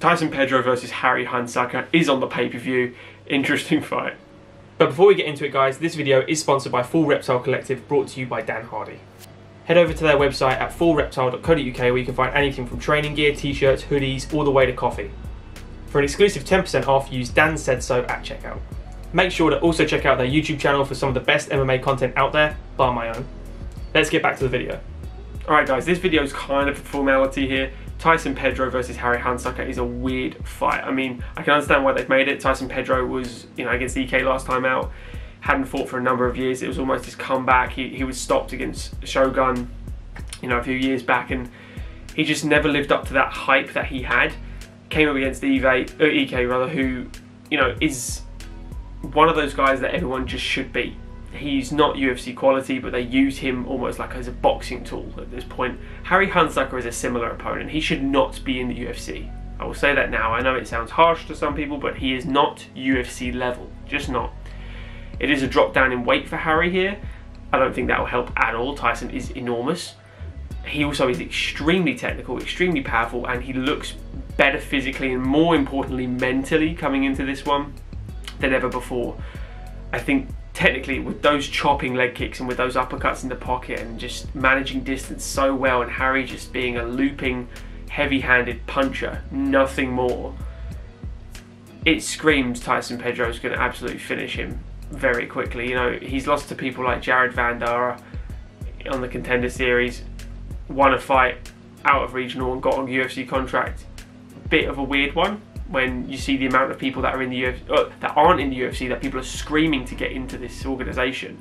Tyson Pedro versus Harry Hunsucker is on the pay-per-view. Interesting fight. But before we get into it, guys, this video is sponsored by Full Reptile Collective, brought to you by Dan Hardy. Head over to their website at fullreptile.co.uk where you can find anything from training gear, t-shirts, hoodies, all the way to coffee. For an exclusive 10% off, use Dan Said So at checkout. Make sure to also check out their YouTube channel for some of the best MMA content out there, bar my own. Let's get back to the video. Alright guys, this video is kind of a formality here. Tyson Pedro versus Harry Hunsucker is a weird fight. I mean, I can understand why they've made it. Tyson Pedro was, against EK last time out. Hadn't fought for a number of years. It was almost his comeback. He was stopped against Shogun, a few years back, and he just never lived up to that hype that he had. Came up against EK rather, who, is one of those guys that everyone just should beat. He's not UFC quality, but they use him almost like as a boxing tool at this point. Harry Hunsucker is a similar opponent. He should not be in the UFC. I will say that now. I know it sounds harsh to some people, but he is not UFC level. Just not. It is a drop down in weight for Harry here. I don't think that will help at all. Tyson is enormous. He also is extremely technical, extremely powerful, and he looks better physically and more importantly mentally coming into this one than ever before. I think technically with those chopping leg kicks and with those uppercuts in the pocket and just managing distance so well, and Harry just being a looping, heavy-handed puncher, nothing more, it screams Tyson Pedro is going to absolutely finish him very quickly. He's lost to people like Jared Vandara on the Contender Series, won a fight out of regional and got a UFC contract. Bit of a weird one when you see the amount of people that are in the UFC, that aren't in the UFC, that people are screaming to get into this organisation,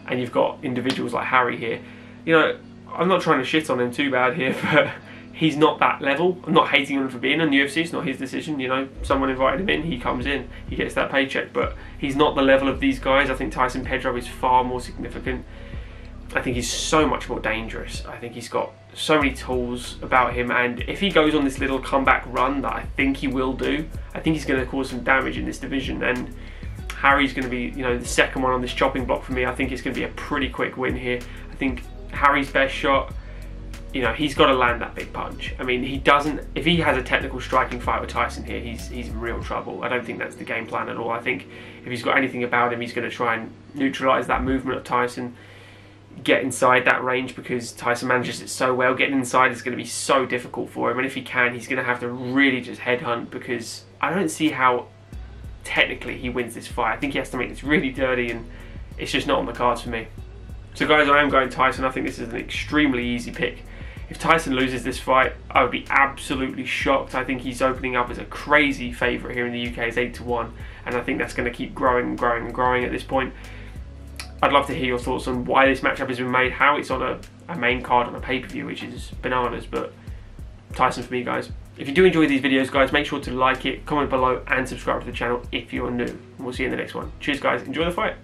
and you've got individuals like Harry here. I'm not trying to shit on him too bad here, but he's not that level. I'm not hating him for being in the UFC. It's not his decision. Someone invited him in, he comes in, he gets that paycheck, but he's not the level of these guys. I think Tyson Pedro is far more significant. I think he's so much more dangerous. I think he's got so many tools about him, and if he goes on this little comeback run that I think he will do, I think he's going to cause some damage in this division, and Harry's going to be, the second one on this chopping block for me. I think it's going to be a pretty quick win here. I think Harry's best shot, he's got to land that big punch. I mean, if he has a technical striking fight with Tyson here, he's in real trouble. I don't think that's the game plan at all. I think if he's got anything about him, he's going to try and neutralise that movement of Tyson, get inside that range, because Tyson manages it so well. Getting inside is going to be so difficult for him, and if he can, he's going to have to really just headhunt, because I don't see how technically he wins this fight. I think he has to make this really dirty, and it's just not on the cards for me. So guys, I am going Tyson. I think this is an extremely easy pick. If Tyson loses this fight, I would be absolutely shocked. I think he's opening up as a crazy favourite here in the UK. It's 8-1, and I think that's going to keep growing and growing and growing at this point. I'd love to hear your thoughts on why this matchup has been made, how it's on a main card on a pay-per-view, which is bananas, but Tyson for me, guys. If you do enjoy these videos, guys, make sure to like it, comment below, and subscribe to the channel if you're new. And we'll see you in the next one. Cheers, guys. Enjoy the fight.